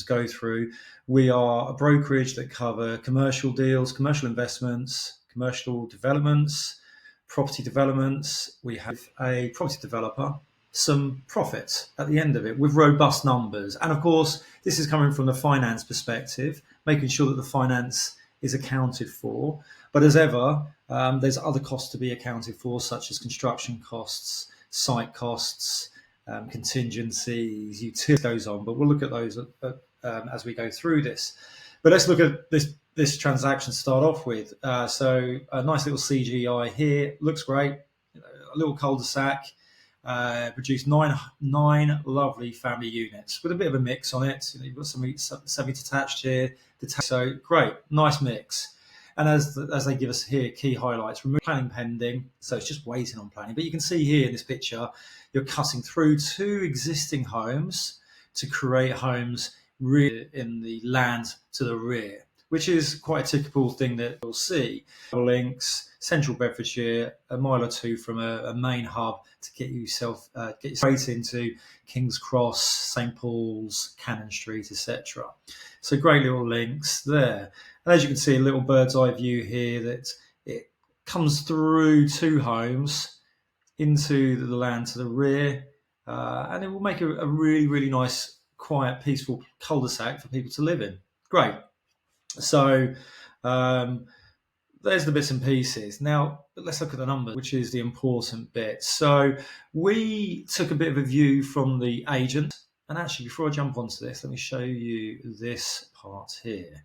go through. We are a brokerage that cover commercial deals, commercial investments, commercial developments, property developments. We have a property developer, some profit at the end of it with robust numbers. And of course, this is coming from the finance perspective, making sure that the finance is accounted for. But as ever, there's other costs to be accounted for, such as construction costs, site costs, contingencies, utility goes on. But we'll look at those as we go through this. But let's look at this transaction to start off with. So a nice little CGI here, looks great. A little cul-de-sac, produced nine lovely family units with a bit of a mix on it. You've got some semi-detached here, detached. So great, nice mix. And as they give us here, key highlights: remove planning pending, so it's just waiting on planning. But you can see here in this picture, you're cutting through two existing homes to create homes really in the land to the rear, which is quite a typical thing that you'll see. Links, central Bedfordshire, a mile or two from a main hub to get you straight into King's Cross, St Paul's, Cannon Street, etc. So great little links there. And as you can see, a little bird's eye view here that it comes through two homes into the land to the rear, and it will make a really, really nice, quiet, peaceful cul-de-sac for people to live in. Great. So there's the bits and pieces. Now, let's look at the numbers, which is the important bit. So we took a bit of a view from the agent. And actually, before I jump onto this, let me show you this part here.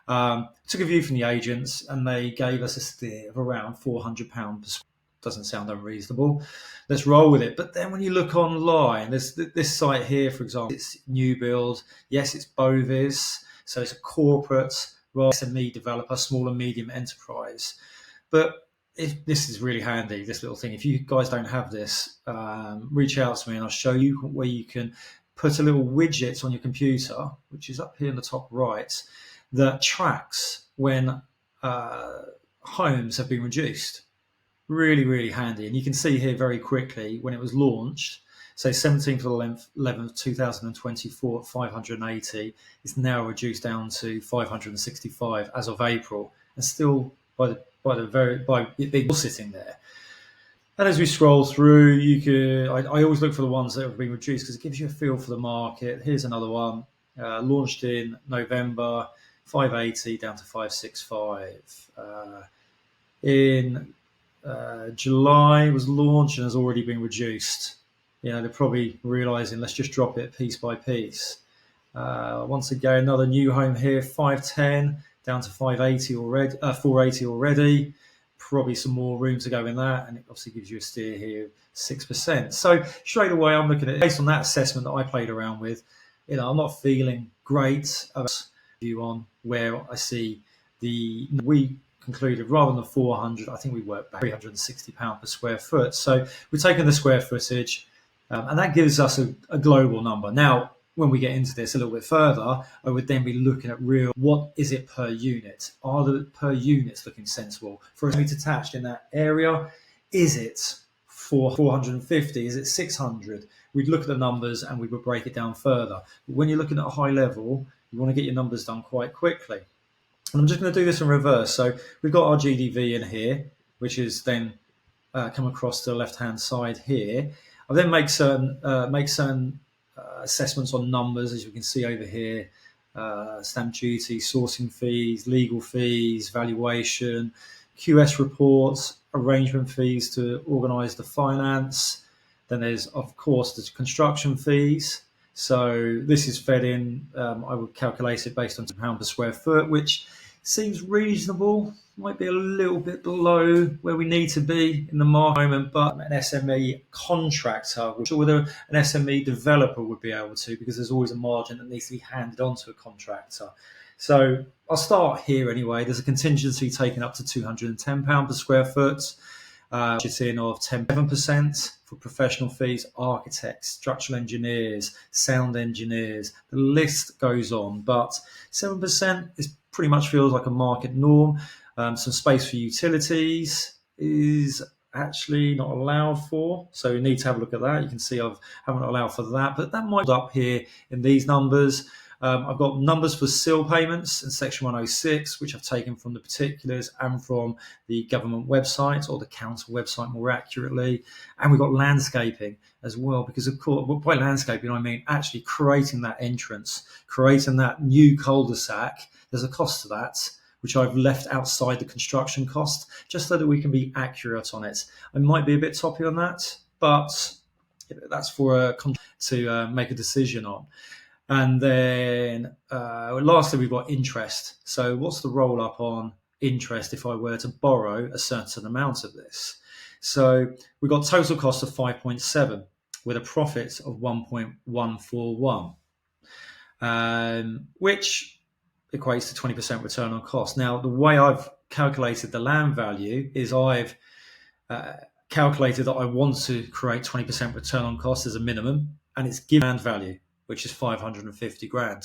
Took a view from the agents, and they gave us a steer of around £400 per square. Doesn't sound unreasonable. Let's roll with it. But then when you look online, there's this site here, for example, it's new build. Yes, it's Bovis. So it's a corporate, SME developer, small and medium enterprise. But this is really handy, this little thing. If you guys don't have this, reach out to me and I'll show you where you can put a little widget on your computer, which is up here in the top right, that tracks when homes have been reduced. Really, really handy. And you can see here very quickly when it was launched, so 17th of the 11th, 2024 at 580, it's now reduced down to 565 as of April, and still by it sitting there. And as we scroll through, I always look for the ones that have been reduced because it gives you a feel for the market. Here's another one, launched in November, 580 down to 565. In July was launched and has already been reduced. They're probably realizing, let's just drop it piece by piece. Once again, another new home here, 510 down to 580 already, 480 already. Probably some more room to go in that, and it obviously gives you a steer here of 6%. So straight away, I'm looking at it based on that assessment that I played around with. I'm not feeling great about view on where I see we concluded rather than 400, I think we worked back £360 per square foot. So we're taking the square footage, and that gives us a global number. Now, when we get into this a little bit further, I would then be looking at what is it per unit? Are the per units looking sensible? For us to be detached in that area, is it 450? Is it 600? We'd look at the numbers and we would break it down further. But when you're looking at a high level, you want to get your numbers done quite quickly. And I'm just going to do this in reverse. So we've got our GDV in here, which is then come across to the left-hand side here. I'll then make certain assessments on numbers, as you can see over here, stamp duty, sourcing fees, legal fees, valuation, QS reports, arrangement fees to organise the finance. Then there's, of course, the construction fees. So this is fed in. I would calculate it based on £2 per square foot, which seems reasonable. Might be a little bit below where we need to be in the market, but an SME contractor, whether an SME developer would be able to, because there's always a margin that needs to be handed on to a contractor. So I'll start here anyway. There's a contingency taken up to £210 per square foot. Budgeting of 7% for professional fees, architects, structural engineers, sound engineers. The list goes on, but 7% pretty much feels like a market norm. Some space for utilities is actually not allowed for, so we need to have a look at that. You can see I haven't allowed for that, but that might be up here in these numbers. I've got numbers for seal payments in section 106, which I've taken from the particulars and from the government website, or the council website more accurately. And we've got landscaping as well, because of course, by landscaping, I mean actually creating that entrance, creating that new cul-de-sac. There's a cost to that, which I've left outside the construction cost, just so that we can be accurate on it. I might be a bit toppy on that, but that's for a to make a decision on. And then lastly, we've got interest. So what's the roll up on interest if I were to borrow a certain amount of this? So we've got total cost of 5.7 with a profit of 1.141, which equates to 20% return on cost. Now, the way I've calculated the land value is I've calculated that I want to create 20% return on cost as a minimum, and it's given land value, which is 550 grand.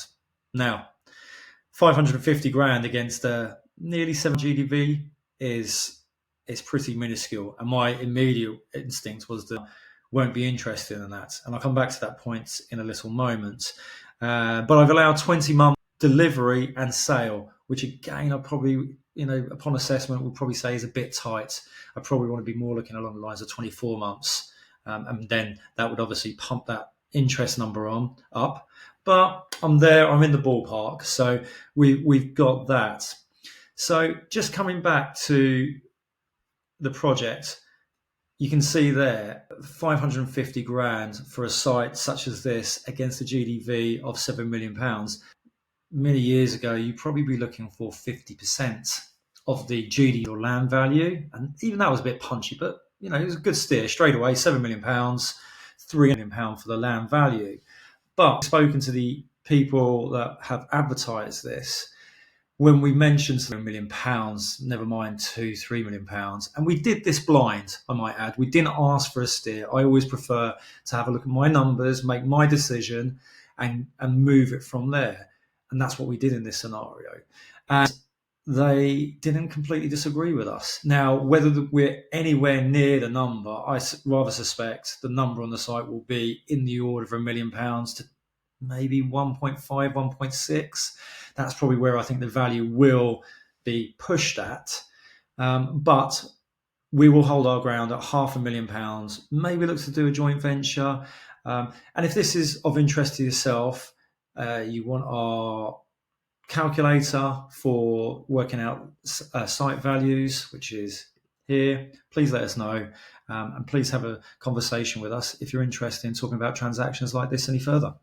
Now, 550 grand against nearly 7 GDV is pretty minuscule, and my immediate instinct was that I won't be interested in that, and I'll come back to that point in a little moment. But I've allowed 20 months delivery and sale, which again, I probably, upon assessment, would probably say is a bit tight. I probably want to be more looking along the lines of 24 months, and then that would obviously pump that interest number up. But I'm there, I'm in the ballpark, so we've got that. So just coming back to the project, you can see there 550 grand for a site such as this against a GDV of £7 million. Many years ago, you'd probably be looking for 50% of the GDV or land value, and even that was a bit punchy, but it was a good steer straight away. £7 million, £3 million for the land value. But I've spoken to the people that have advertised this. When we mentioned £7 million, never mind £2-3 million, and we did this blind, I might add. We didn't ask for a steer. I always prefer to have a look at my numbers, make my decision, and move it from there. And that's what we did in this scenario. And they didn't completely disagree with us. Now, whether we're anywhere near the number, I rather suspect the number on the site will be in the order of £1 million to maybe 1.5, 1.6. That's probably where I think the value will be pushed at. But we will hold our ground at £500,000, maybe look to do a joint venture. And if this is of interest to yourself, you want our calculator for working out site values, which is here, please let us know, and please have a conversation with us if you're interested in talking about transactions like this any further.